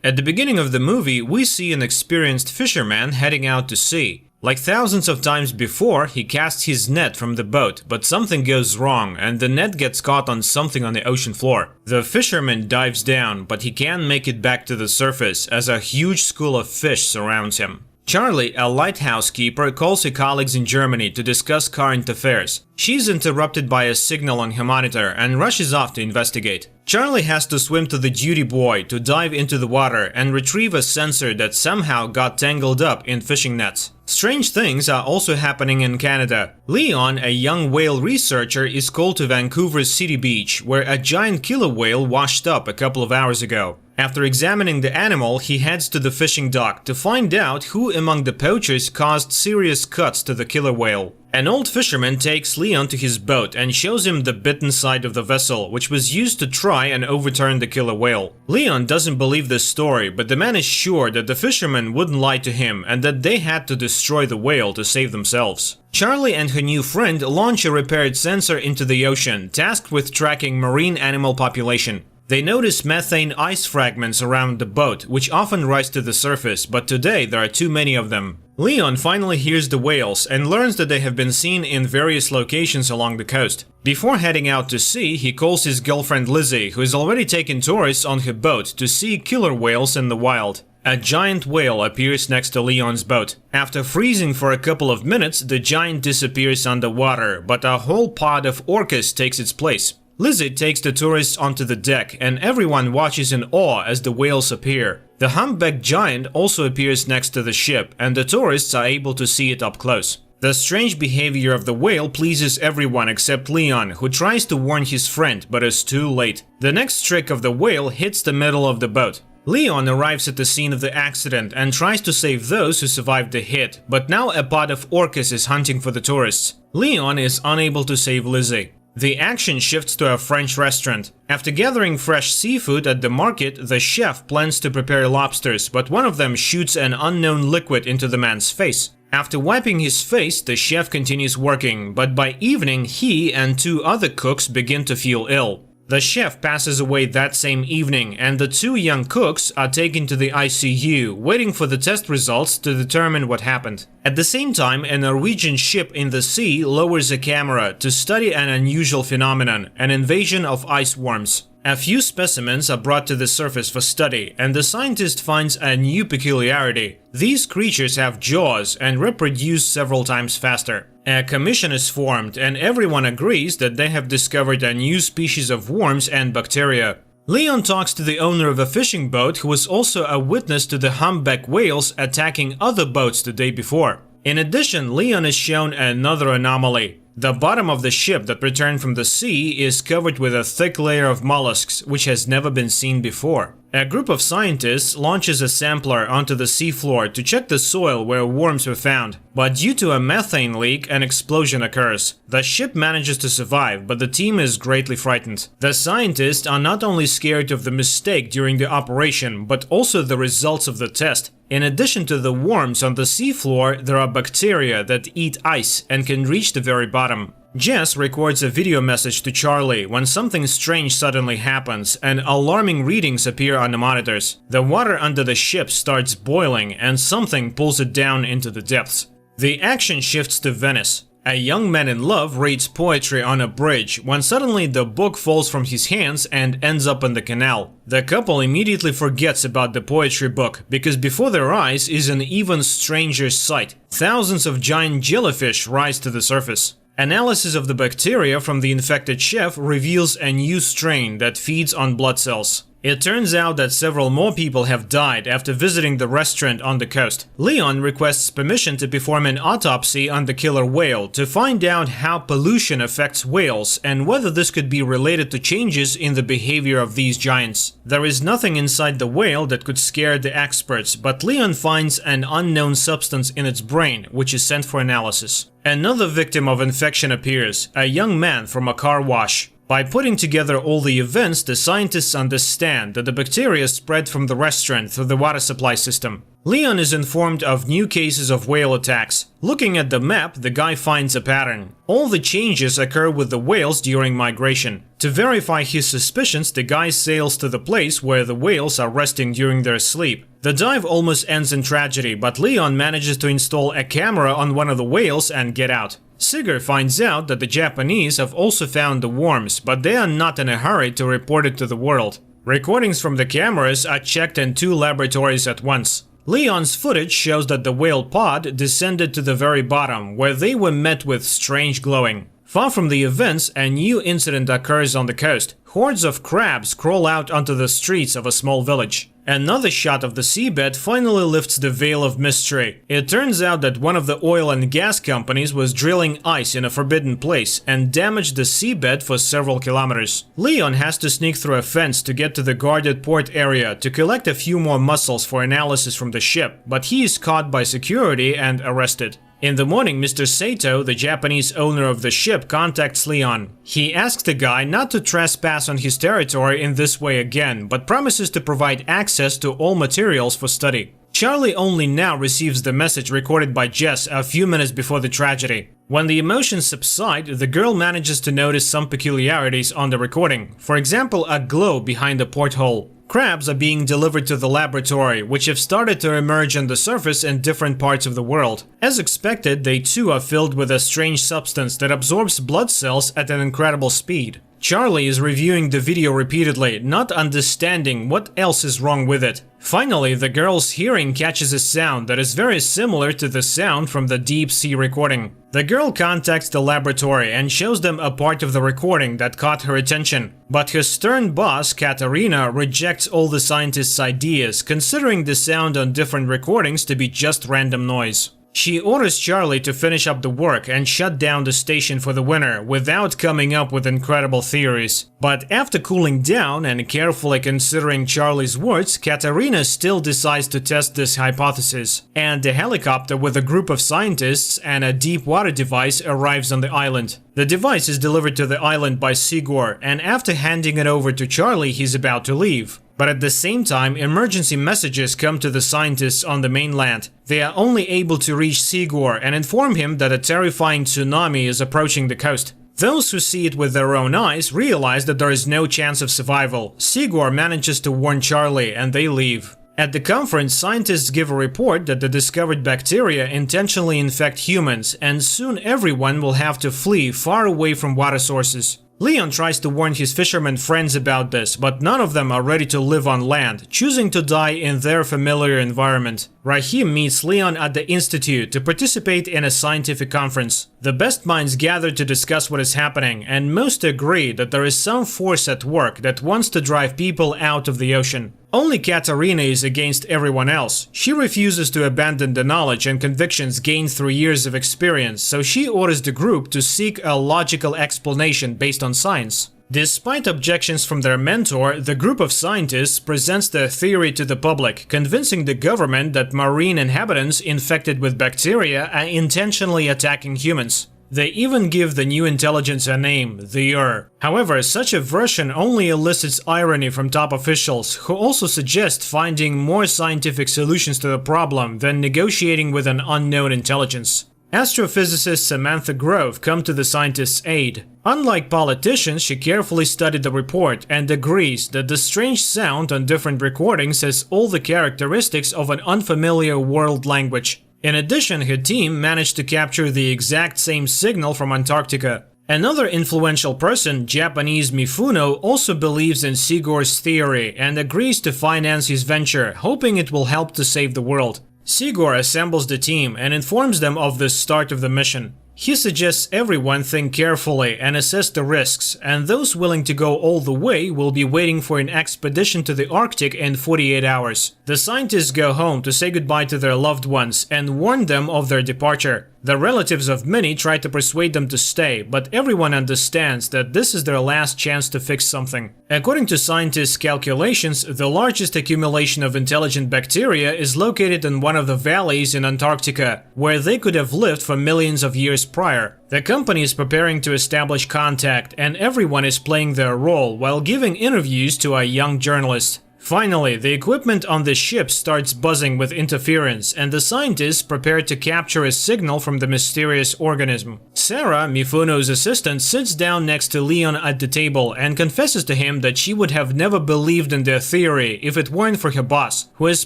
At the beginning of the movie, we see an experienced fisherman heading out to sea. Like thousands of times before, he casts his net from the boat, but something goes wrong and the net gets caught on something on the ocean floor. The fisherman dives down, but he can't make it back to the surface as a huge school of fish surrounds him. Charlie, a lighthouse keeper, calls her colleagues in Germany to discuss current affairs. She's interrupted by a signal on her monitor and rushes off to investigate. Charlie has to swim to the duty buoy to dive into the water and retrieve a sensor that somehow got tangled up in fishing nets. Strange things are also happening in Canada. Leon, a young whale researcher, is called to Vancouver's City Beach, where a giant killer whale washed up a couple of hours ago. After examining the animal, he heads to the fishing dock to find out who among the poachers caused serious cuts to the killer whale. An old fisherman takes Leon to his boat and shows him the bitten side of the vessel, which was used to try and overturn the killer whale. Leon doesn't believe this story, but the man is sure that the fisherman wouldn't lie to him and that they had to destroy the whale to save themselves. Charlie and her new friend launch a repaired sensor into the ocean, tasked with tracking marine animal population. They notice methane ice fragments around the boat, which often rise to the surface, but today there are too many of them. Leon finally hears the whales and learns that they have been seen in various locations along the coast. Before heading out to sea, he calls his girlfriend Lizzie, who has already taken tourists on her boat to see killer whales in the wild. A giant whale appears next to Leon's boat. After freezing for a couple of minutes, the giant disappears underwater, but a whole pod of orcas takes its place. Lizzie takes the tourists onto the deck, and everyone watches in awe as the whales appear. The humpback giant also appears next to the ship, and the tourists are able to see it up close. The strange behavior of the whale pleases everyone except Leon, who tries to warn his friend, but is too late. The next trick of the whale hits the middle of the boat. Leon arrives at the scene of the accident and tries to save those who survived the hit, but now a pod of orcas is hunting for the tourists. Leon is unable to save Lizzie. The action shifts to a French restaurant. After gathering fresh seafood at the market, the chef plans to prepare lobsters, but one of them shoots an unknown liquid into the man's face. After wiping his face, the chef continues working, but by evening he and two other cooks begin to feel ill. The chef passes away that same evening, and the two young cooks are taken to the ICU, waiting for the test results to determine what happened. At the same time, a Norwegian ship in the sea lowers a camera to study an unusual phenomenon, an invasion of ice worms. A few specimens are brought to the surface for study, and the scientist finds a new peculiarity. These creatures have jaws and reproduce several times faster. A commission is formed, and everyone agrees that they have discovered a new species of worms and bacteria. Leon talks to the owner of a fishing boat who was also a witness to the humpback whales attacking other boats the day before. In addition, Leon is shown another anomaly. The bottom of the ship that returned from the sea is covered with a thick layer of mollusks, which has never been seen before. A group of scientists launches a sampler onto the seafloor to check the soil where worms were found, but due to a methane leak, an explosion occurs. The ship manages to survive, but the team is greatly frightened. The scientists are not only scared of the mistake during the operation, but also the results of the test. In addition to the worms on the seafloor, there are bacteria that eat ice and can reach the very bottom. Jess records a video message to Charlie when something strange suddenly happens and alarming readings appear on the monitors. The water under the ship starts boiling and something pulls it down into the depths. The action shifts to Venice. A young man in love reads poetry on a bridge when suddenly the book falls from his hands and ends up in the canal. The couple immediately forgets about the poetry book because before their eyes is an even stranger sight. Thousands of giant jellyfish rise to the surface. Analysis of the bacteria from the infected chef reveals a new strain that feeds on blood cells. It turns out that several more people have died after visiting the restaurant on the coast. Leon requests permission to perform an autopsy on the killer whale to find out how pollution affects whales and whether this could be related to changes in the behavior of these giants. There is nothing inside the whale that could scare the experts, but Leon finds an unknown substance in its brain, which is sent for analysis. Another victim of infection appears, a young man from a car wash. By putting together all the events, the scientists understand that the bacteria spread from the restaurant through the water supply system. Leon is informed of new cases of whale attacks. Looking at the map, the guy finds a pattern. All the changes occur with the whales during migration. To verify his suspicions, the guy sails to the place where the whales are resting during their sleep. The dive almost ends in tragedy, but Leon manages to install a camera on one of the whales and get out. Sigur finds out that the Japanese have also found the worms, but they are not in a hurry to report it to the world. Recordings from the cameras are checked in 2 laboratories at once. Leon's footage shows that the whale pod descended to the very bottom, where they were met with strange glowing. Far from the events, a new incident occurs on the coast. Hordes of crabs crawl out onto the streets of a small village. Another shot of the seabed finally lifts the veil of mystery. It turns out that one of the oil and gas companies was drilling ice in a forbidden place and damaged the seabed for several kilometers. Leon has to sneak through a fence to get to the guarded port area to collect a few more mussels for analysis from the ship, but he is caught by security and arrested. In the morning, Mr. Sato, the Japanese owner of the ship, contacts Leon. He asks the guy not to trespass on his territory in this way again, but promises to provide access to all materials for study. Charlie only now receives the message recorded by Jess a few minutes before the tragedy. When the emotions subside, the girl manages to notice some peculiarities on the recording. For example, a glow behind the porthole. Crabs are being delivered to the laboratory, which have started to emerge on the surface in different parts of the world. As expected, they too are filled with a strange substance that absorbs blood cells at an incredible speed. Charlie is reviewing the video repeatedly, not understanding what else is wrong with it. Finally, the girl's hearing catches a sound that is very similar to the sound from the deep sea recording. The girl contacts the laboratory and shows them a part of the recording that caught her attention. But her stern boss, Katarina, rejects all the scientists' ideas, considering the sound on different recordings to be just random noise. She orders Charlie to finish up the work and shut down the station for the winter without coming up with incredible theories. But after cooling down and carefully considering Charlie's words, Katarina still decides to test this hypothesis. And a helicopter with a group of scientists and a deep water device arrives on the island. The device is delivered to the island by Sigur, and after handing it over to Charlie, he's about to leave. But at the same time, emergency messages come to the scientists on the mainland. They are only able to reach Sigur and inform him that a terrifying tsunami is approaching the coast. Those who see it with their own eyes realize that there is no chance of survival. Sigur manages to warn Charlie and they leave. At the conference, scientists give a report that the discovered bacteria intentionally infect humans, and soon everyone will have to flee far away from water sources. Leon tries to warn his fishermen friends about this, but none of them are ready to live on land, choosing to die in their familiar environment. Rahim meets Leon at the Institute to participate in a scientific conference. The best minds gather to discuss what is happening, and most agree that there is some force at work that wants to drive people out of the ocean. Only Katarina is against everyone else. She refuses to abandon the knowledge and convictions gained through years of experience, so she orders the group to seek a logical explanation based on science. Despite objections from their mentor, the group of scientists presents their theory to the public, convincing the government that marine inhabitants infected with bacteria are intentionally attacking humans. They even give the new intelligence a name, the However, such a version only elicits irony from top officials, who also suggest finding more scientific solutions to the problem than negotiating with an unknown intelligence. Astrophysicist Samantha Grove comes to the scientists' aid. Unlike politicians, she carefully studied the report and agrees that the strange sound on different recordings has all the characteristics of an unfamiliar world language. In addition, her team managed to capture the exact same signal from Antarctica. Another influential person, Japanese Mifuno, also believes in Sigur's theory and agrees to finance his venture, hoping it will help to save the world. Sigur assembles the team and informs them of the start of the mission. He suggests everyone think carefully and assess the risks, and those willing to go all the way will be waiting for an expedition to the Arctic in 48 hours. The scientists go home to say goodbye to their loved ones and warn them of their departure. The relatives of many try to persuade them to stay, but everyone understands that this is their last chance to fix something. According to scientists' calculations, the largest accumulation of intelligent bacteria is located in one of the valleys in Antarctica, where they could have lived for millions of years prior. The company is preparing to establish contact, and everyone is playing their role while giving interviews to a young journalist. Finally, the equipment on the ship starts buzzing with interference, and the scientists prepare to capture a signal from the mysterious organism. Sarah, Mifuno's assistant, sits down next to Leon at the table and confesses to him that she would have never believed in their theory if it weren't for her boss, who has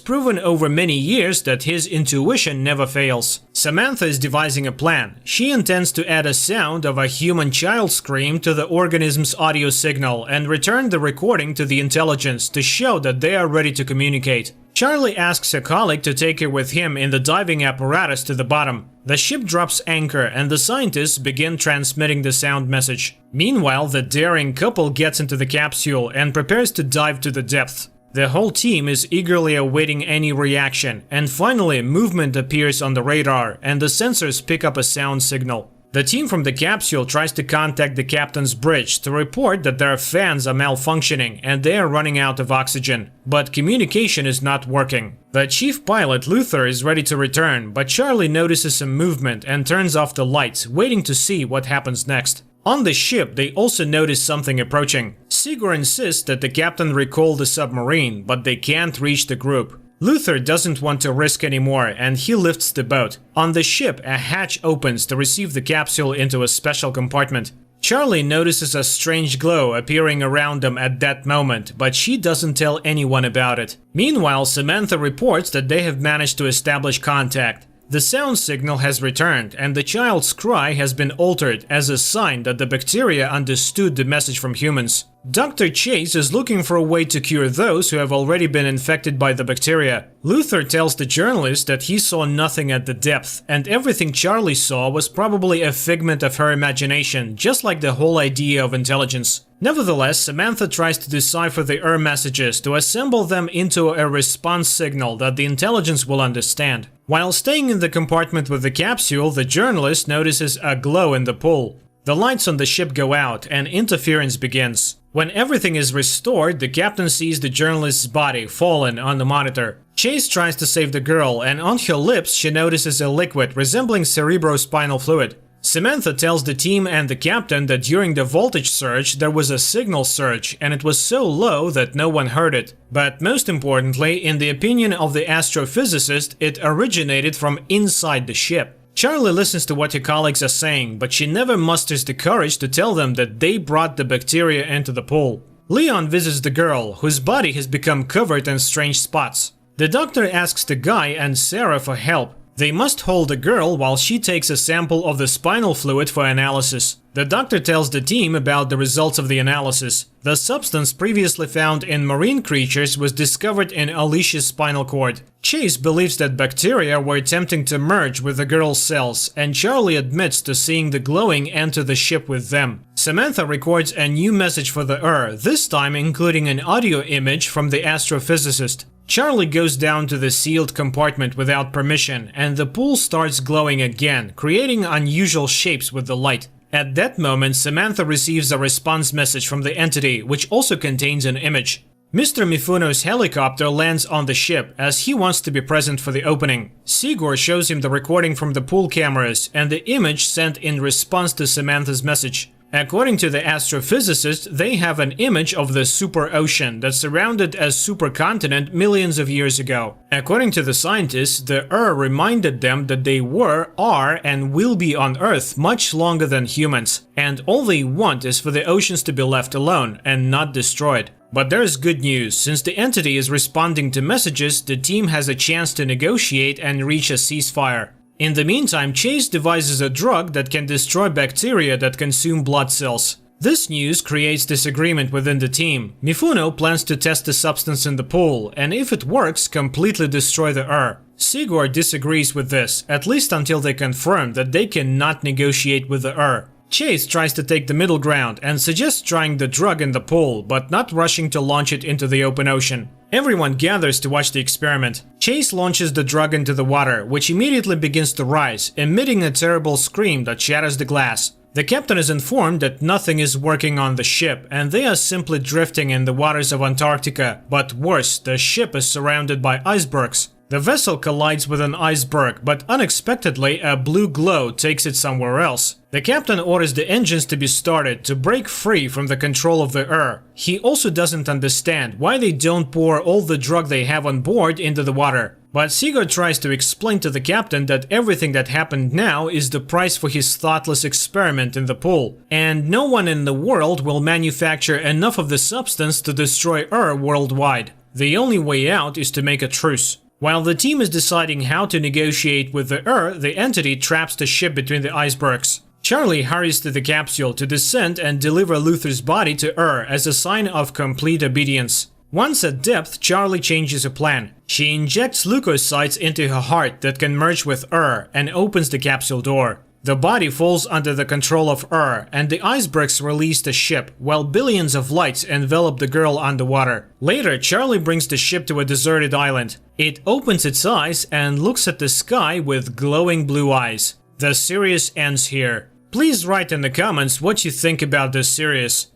proven over many years that his intuition never fails. Samantha is devising a plan. She intends to add a sound of a human child scream to the organism's audio signal and return the recording to the intelligence to show that they are ready to communicate. Charlie asks a colleague to take her with him in the diving apparatus to the bottom. The ship drops anchor and the scientists begin transmitting the sound message. Meanwhile, the daring couple gets into the capsule and prepares to dive to the depths. The whole team is eagerly awaiting any reaction, and finally movement appears on the radar and the sensors pick up a sound signal. The team from the capsule tries to contact the captain's bridge to report that their fans are malfunctioning and they are running out of oxygen, but communication is not working. The chief pilot, Luther, is ready to return, but Charlie notices some movement and turns off the lights, waiting to see what happens next. On the ship, they also notice something approaching. Sigur insists that the captain recall the submarine, but they can't reach the group. Luther doesn't want to risk anymore, and he lifts the boat. On the ship, a hatch opens to receive the capsule into a special compartment. Charlie notices a strange glow appearing around them at that moment, but she doesn't tell anyone about it. Meanwhile, Samantha reports that they have managed to establish contact. The sound signal has returned, and the child's cry has been altered as a sign that the bacteria understood the message from humans. Dr. Chase is looking for a way to cure those who have already been infected by the bacteria. Luther tells the journalist that he saw nothing at the depth, and everything Charlie saw was probably a figment of her imagination, just like the whole idea of intelligence. Nevertheless, Samantha tries to decipher the messages to assemble them into a response signal that the intelligence will understand. While staying in the compartment with the capsule, the journalist notices a glow in the pool. The lights on the ship go out and interference begins. When everything is restored, the captain sees the journalist's body fallen on the monitor. Chase tries to save the girl, and on her lips she notices a liquid resembling cerebrospinal fluid. Samantha tells the team and the captain that during the voltage surge there was a signal surge and it was so low that no one heard it. But most importantly, in the opinion of the astrophysicist, it originated from inside the ship. Charlie listens to what her colleagues are saying, but she never musters the courage to tell them that they brought the bacteria into the pool. Leon visits the girl, whose body has become covered in strange spots. The doctor asks the guy and Sarah for help. They must hold the girl while she takes a sample of the spinal fluid for analysis. The doctor tells the team about the results of the analysis. The substance previously found in marine creatures was discovered in Alicia's spinal cord. Chase believes that bacteria were attempting to merge with the girl's cells, and Charlie admits to seeing the glowing enter the ship with them. Samantha records a new message for the this time including an audio image from the astrophysicist. Charlie goes down to the sealed compartment without permission, and the pool starts glowing again, creating unusual shapes with the light. At that moment, Samantha receives a response message from the entity, which also contains an image. Mr. Mifuno's helicopter lands on the ship, as he wants to be present for the opening. Sigur shows him the recording from the pool cameras, and the image sent in response to Samantha's message. According to the astrophysicist, they have an image of the super ocean that surrounded a supercontinent millions of years ago. According to the scientists, the reminded them that they were, are, and will be on Earth much longer than humans, and all they want is for the oceans to be left alone and not destroyed. But there's good news. Since the entity is responding to messages, the team has a chance to negotiate and reach a ceasefire. In the meantime, Chase devises a drug that can destroy bacteria that consume blood cells. This news creates disagreement within the team. Mifuno plans to test the substance in the pool, and if it works, completely destroy the Sigur disagrees with this, at least until they confirm that they cannot negotiate with the Chase tries to take the middle ground and suggests trying the drug in the pool, but not rushing to launch it into the open ocean. Everyone gathers to watch the experiment. Chase launches the drug into the water, which immediately begins to rise, emitting a terrible scream that shatters the glass. The captain is informed that nothing is working on the ship, and they are simply drifting in the waters of Antarctica, but worse, the ship is surrounded by icebergs. The vessel collides with an iceberg, but unexpectedly a blue glow takes it somewhere else. The captain orders the engines to be started to break free from the control of the air. He also doesn't understand why they don't pour all the drug they have on board into the water. But Sigur tries to explain to the captain that everything that happened now is the price for his thoughtless experiment in the pool, and no one in the world will manufacture enough of the substance to destroy Ur worldwide. The only way out is to make a truce. While the team is deciding how to negotiate with the Ur, the entity traps the ship between the icebergs. Charlie hurries to the capsule to descend and deliver Luther's body to Ur as a sign of complete obedience. Once at depth, Charlie changes her plan. She injects leukocytes into her heart that can merge with Ur and opens the capsule door. The body falls under the control of Ur, and the icebergs release the ship, while billions of lights envelop the girl underwater. Later, Charlie brings the ship to a deserted island. It opens its eyes and looks at the sky with glowing blue eyes. The series ends here. Please write in the comments what you think about this series.